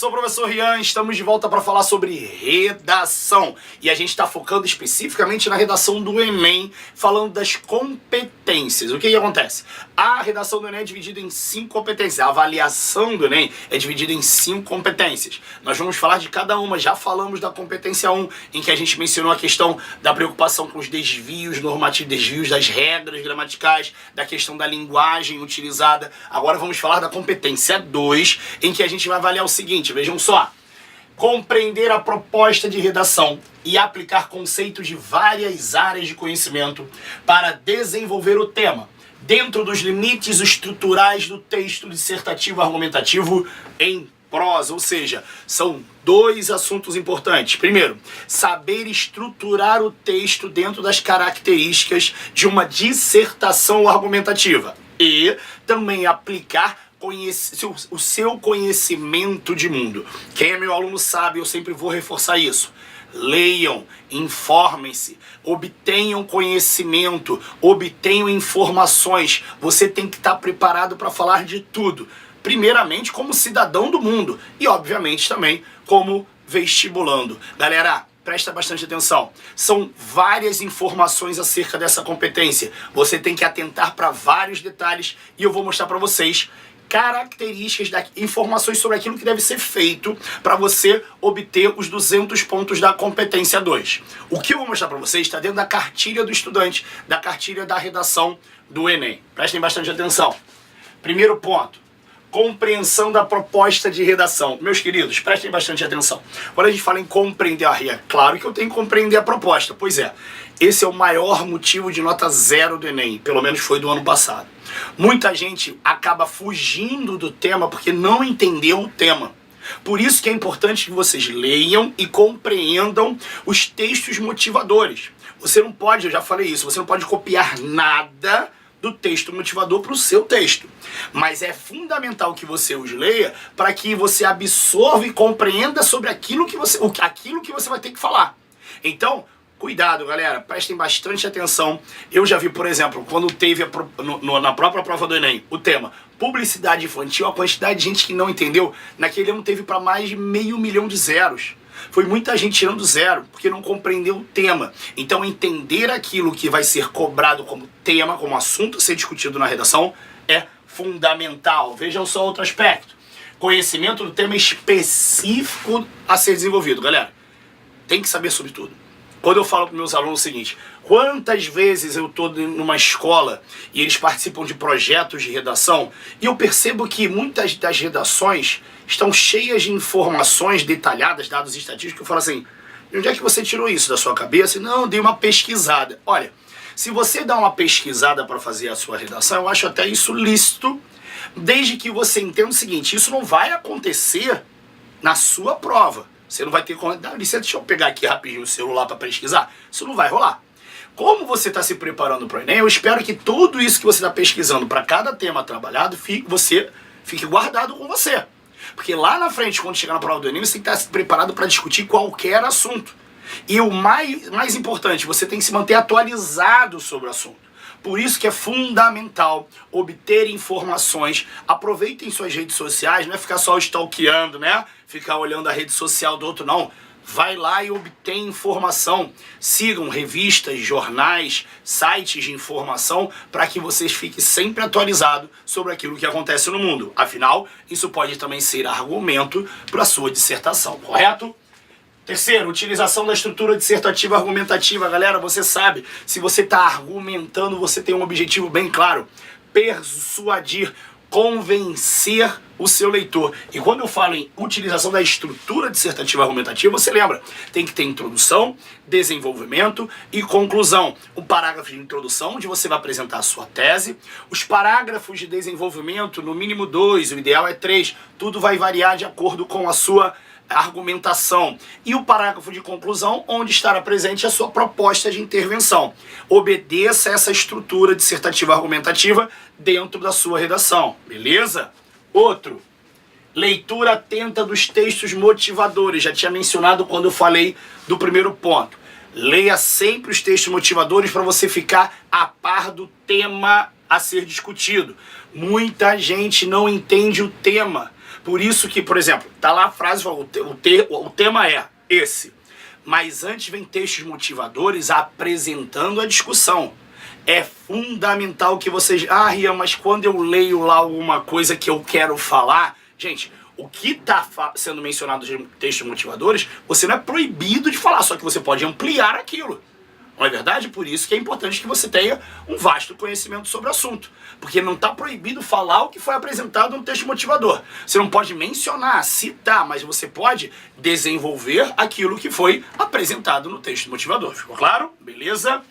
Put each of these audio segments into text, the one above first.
sou o professor Rian, estamos de volta para falar sobre redação. E a gente está focando especificamente na redação do Enem, falando das competências. O que acontece? A redação do Enem é dividida em 5 competências. A avaliação do Enem é dividida em 5 competências. Nós vamos falar de cada uma. Já falamos da competência 1, em que a gente mencionou a questão da preocupação com os desvios normativos, desvios das regras gramaticais, da questão da linguagem utilizada. Agora vamos falar da competência 2, em que a gente vai avaliar o seguinte, vejam só. Compreender a proposta de redação e aplicar conceitos de várias áreas de conhecimento para desenvolver o tema, dentro dos limites estruturais do texto dissertativo argumentativo em prosa, ou seja, são 2 assuntos importantes. Primeiro, saber estruturar o texto dentro das características de uma dissertação argumentativa e também aplicar o seu conhecimento de mundo. Quem é meu aluno sabe, eu sempre vou reforçar isso. Leiam, informem-se, obtenham conhecimento, obtenham informações. Você tem que estar preparado para falar de tudo. Primeiramente como cidadão do mundo e obviamente também como vestibulando. Galera, presta bastante atenção. São várias informações acerca dessa competência. Você tem que atentar para vários detalhes e eu vou mostrar para vocês características, informações sobre aquilo que deve ser feito para você obter os 200 pontos da competência 2. O que eu vou mostrar para vocês está dentro da cartilha do estudante, da cartilha da redação do Enem. Prestem bastante atenção. Primeiro ponto. Compreensão da proposta de redação. Meus queridos, prestem bastante atenção. Quando a gente fala em compreender é claro que eu tenho que compreender a proposta. Pois é, esse é o maior motivo de nota 0 do Enem, pelo menos foi do ano passado. Muita gente acaba fugindo do tema porque não entendeu o tema. Por isso que é importante que vocês leiam e compreendam os textos motivadores. Você não pode, eu já falei isso, você não pode copiar nada do texto motivador para o seu texto. Mas é fundamental que você os leia para que você absorva e compreenda sobre aquilo que você vai ter que falar. Então, cuidado, galera, prestem bastante atenção. Eu já vi, por exemplo, quando teve na própria prova do Enem, o tema publicidade infantil, a quantidade de gente que não entendeu, naquele ano teve para mais de 500 mil de zeros. Foi muita gente tirando 0, porque não compreendeu o tema. Então, entender aquilo que vai ser cobrado como tema, como assunto a ser discutido na redação, é fundamental. Vejam só outro aspecto. Conhecimento do tema específico a ser desenvolvido. Galera, tem que saber sobre tudo. Quando eu falo para meus alunos o seguinte, quantas vezes eu estou numa escola e eles participam de projetos de redação e eu percebo que muitas das redações estão cheias de informações detalhadas, dados estatísticos, eu falo assim, de onde é que você tirou isso da sua cabeça? Não, eu dei uma pesquisada. Olha, se você dá uma pesquisada para fazer a sua redação, eu acho até isso lícito, desde que você entenda o seguinte, isso não vai acontecer na sua prova. Você não vai ter como... Dá licença, deixa eu pegar aqui rapidinho o celular para pesquisar. Isso não vai rolar. Como você está se preparando para o Enem, eu espero que tudo isso que você está pesquisando para cada tema trabalhado, você fique guardado com você. Porque lá na frente, quando chegar na prova do Enem, você tem que estar preparado para discutir qualquer assunto. E o mais importante, você tem que se manter atualizado sobre o assunto. Por isso que é fundamental obter informações. Aproveitem suas redes sociais, não é ficar só stalkeando, né? Ficar olhando a rede social do outro, não. Vai lá e obtém informação. Sigam revistas, jornais, sites de informação para que vocês fiquem sempre atualizados sobre aquilo que acontece no mundo. Afinal, isso pode também ser argumento para a sua dissertação, correto? Terceiro, utilização da estrutura dissertativa argumentativa. Galera, você sabe, se você está argumentando, você tem um objetivo bem claro. Persuadir, convencer o seu leitor. E quando eu falo em utilização da estrutura dissertativa argumentativa, você lembra, tem que ter introdução, desenvolvimento e conclusão. O parágrafo de introdução, onde você vai apresentar a sua tese. Os parágrafos de desenvolvimento, no mínimo 2, o ideal é 3. Tudo vai variar de acordo com a sua argumentação. E o parágrafo de conclusão, onde estará presente a sua proposta de intervenção. Obedeça essa estrutura dissertativa argumentativa dentro da sua redação, beleza? Outro, leitura atenta dos textos motivadores. Já tinha mencionado quando eu falei do primeiro ponto. Leia sempre os textos motivadores para você ficar a par do tema a ser discutido. Muita gente não entende o tema. Por isso que, por exemplo, tá lá a frase, o tema é esse. Mas antes vem textos motivadores apresentando a discussão. É fundamental que vocês... Ah, Rian, mas quando eu leio lá alguma coisa que eu quero falar... Gente, o que está sendo mencionado nos textos motivadores, você não é proibido de falar, só que você pode ampliar aquilo. Não é verdade? Por isso que é importante que você tenha um vasto conhecimento sobre o assunto. Porque não está proibido falar o que foi apresentado no texto motivador. Você não pode mencionar, citar, mas você pode desenvolver aquilo que foi apresentado no texto motivador. Ficou claro? Beleza?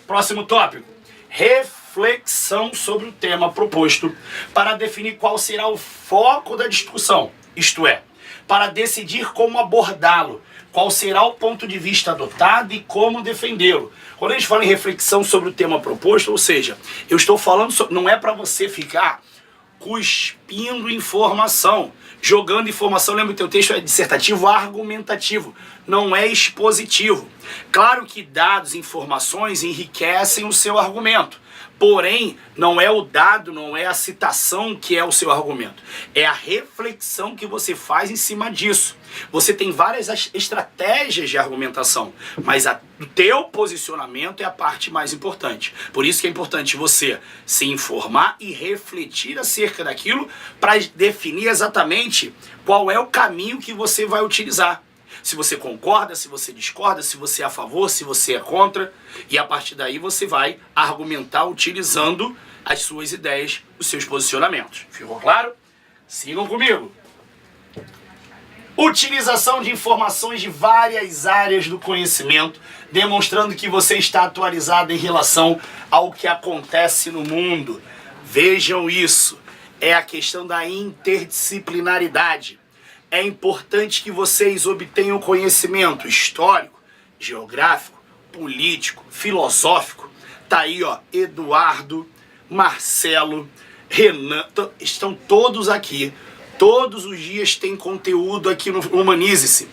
Próximo tópico. Reflexão sobre o tema proposto para definir qual será o foco da discussão. Isto é, para decidir como abordá-lo. Qual será o ponto de vista adotado e como defendê-lo. Quando a gente fala em reflexão sobre o tema proposto, ou seja, eu estou falando, não é para você ficar cuspindo informação, jogando informação. Lembra que o teu texto é dissertativo argumentativo, não é expositivo. Claro que dados, informações enriquecem o seu argumento. Porém, não é o dado, não é a citação que é o seu argumento. É a reflexão que você faz em cima disso. Você tem várias estratégias de argumentação, mas o teu posicionamento é a parte mais importante. Por isso que é importante você se informar e refletir acerca daquilo para definir exatamente qual é o caminho que você vai utilizar. Se você concorda, se você discorda, se você é a favor, se você é contra. E a partir daí você vai argumentar utilizando as suas ideias, os seus posicionamentos. Ficou claro? Sigam comigo. Utilização de informações de várias áreas do conhecimento, demonstrando que você está atualizado em relação ao que acontece no mundo. Vejam isso. É a questão da interdisciplinaridade. É importante que vocês obtenham conhecimento histórico, geográfico, político, filosófico. Tá aí, ó, Eduardo, Marcelo, Renan, estão todos aqui. Todos os dias tem conteúdo aqui no Humanize-se.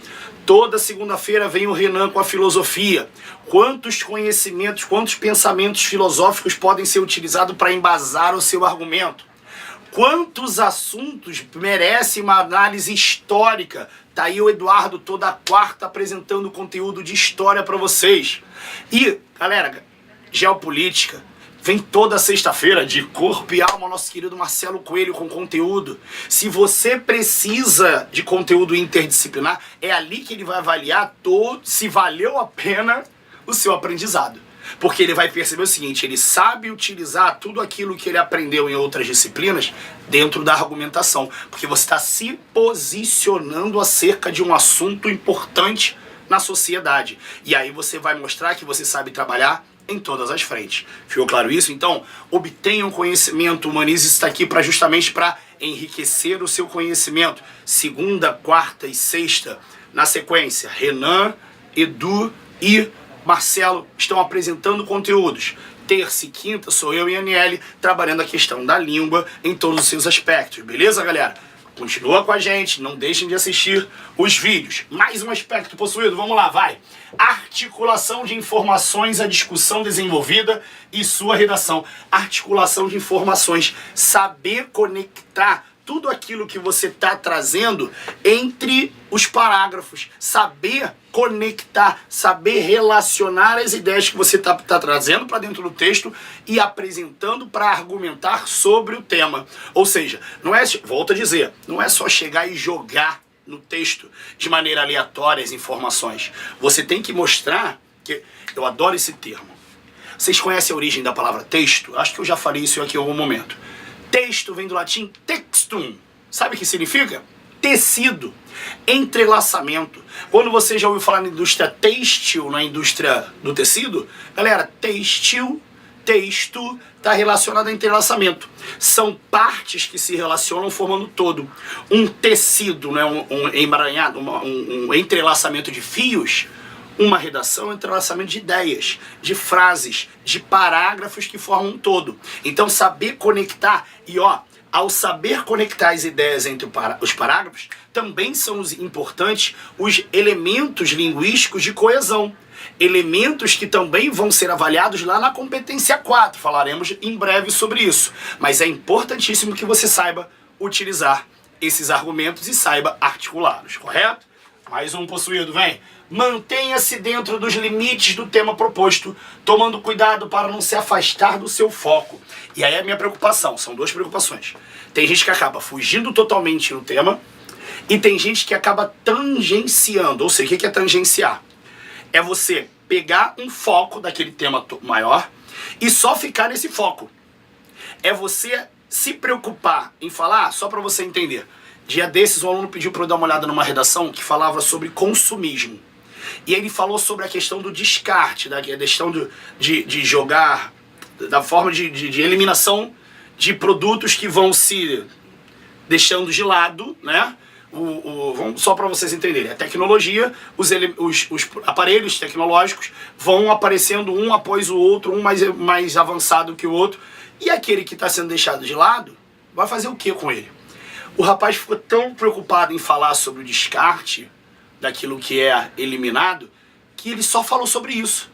Toda segunda-feira vem o Renan com a filosofia. Quantos conhecimentos, quantos pensamentos filosóficos podem ser utilizados para embasar o seu argumento? Quantos assuntos merecem uma análise histórica? Tá aí o Eduardo toda quarta apresentando conteúdo de história para vocês. E, galera, geopolítica, vem toda sexta-feira de corpo e alma, nosso querido Marcelo Coelho com conteúdo. Se você precisa de conteúdo interdisciplinar, é ali que ele vai avaliar se valeu a pena o seu aprendizado. Porque ele vai perceber o seguinte, ele sabe utilizar tudo aquilo que ele aprendeu em outras disciplinas dentro da argumentação. Porque você está se posicionando acerca de um assunto importante na sociedade. E aí você vai mostrar que você sabe trabalhar em todas as frentes. Ficou claro isso? Então, obtenham conhecimento. O Humanize está aqui justamente para enriquecer o seu conhecimento. Segunda, quarta e sexta, na sequência, Renan, Edu e Marcelo estão apresentando conteúdos. Terça e quinta sou eu e a Aniele trabalhando a questão da língua em todos os seus aspectos. Beleza, galera? Continua com a gente, não deixem de assistir os vídeos. Mais um aspecto possuído, vamos lá, vai. Articulação de informações, a discussão desenvolvida e sua redação. Articulação de informações, saber conectar tudo aquilo que você está trazendo entre os parágrafos, saber conectar, saber relacionar as ideias que você está trazendo para dentro do texto e apresentando para argumentar sobre o tema. Ou seja, não é, volto a dizer, não é só chegar e jogar no texto de maneira aleatória as informações. Você tem que mostrar que... Eu adoro esse termo. Vocês conhecem a origem da palavra texto? Acho que eu já falei isso aqui em algum momento. Texto vem do latim textum. Sabe o que significa? Tecido, entrelaçamento. Quando você já ouviu falar na indústria têxtil, na indústria do tecido, galera, têxtil, texto, está relacionado a entrelaçamento. São partes que se relacionam formando todo. Um tecido, né, um emaranhado, um entrelaçamento de fios. Uma redação é um entrelaçamento de ideias, de frases, de parágrafos que formam um todo. Então saber conectar, e ó, ao saber conectar as ideias entre os parágrafos, também são importantes os elementos linguísticos de coesão. elementos que também vão ser avaliados lá na competência 4. Falaremos em breve sobre isso. Mas é importantíssimo que você saiba utilizar esses argumentos e saiba articulá-los, correto? Mais um possuído, vem. Mantenha-se dentro dos limites do tema proposto, tomando cuidado para não se afastar do seu foco. E aí é a minha preocupação, são duas preocupações. Tem gente que acaba fugindo totalmente no tema e tem gente que acaba tangenciando. Ou seja, o que é tangenciar? É você pegar um foco daquele tema maior e só ficar nesse foco. É você se preocupar em falar, só para você entender. Dia desses, um aluno pediu para eu dar uma olhada numa redação que falava sobre consumismo. E ele falou sobre a questão do descarte, da questão de jogar, da forma de eliminação de produtos que vão se deixando de lado, né? Só para vocês entenderem, a tecnologia, os aparelhos tecnológicos vão aparecendo um após o outro, um mais avançado que o outro, e aquele que está sendo deixado de lado, vai fazer o que com ele? O rapaz ficou tão preocupado em falar sobre o descarte daquilo que é eliminado, que ele só falou sobre isso.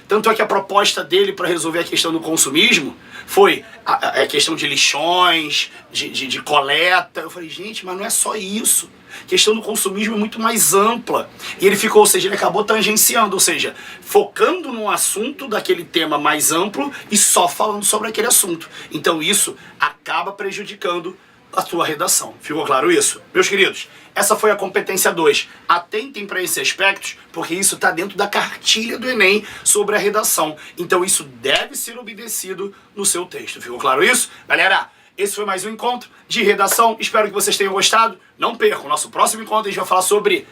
Tanto é que a proposta dele para resolver a questão do consumismo foi a questão de lixões, de coleta. Eu falei, gente, mas não é só isso. A questão do consumismo é muito mais ampla. E ele ficou, ou seja, ele acabou tangenciando, ou seja, focando no assunto daquele tema mais amplo e só falando sobre aquele assunto. Então isso acaba prejudicando a sua redação. Ficou claro isso? Meus queridos, essa foi a competência 2. Atentem para esses aspectos, porque isso está dentro da cartilha do Enem sobre a redação. Então isso deve ser obedecido no seu texto. Ficou claro isso? Galera, esse foi mais um encontro de redação. Espero que vocês tenham gostado. Não percam, nosso próximo encontro a gente vai falar sobre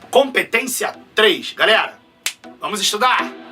competência 3. Galera, vamos estudar!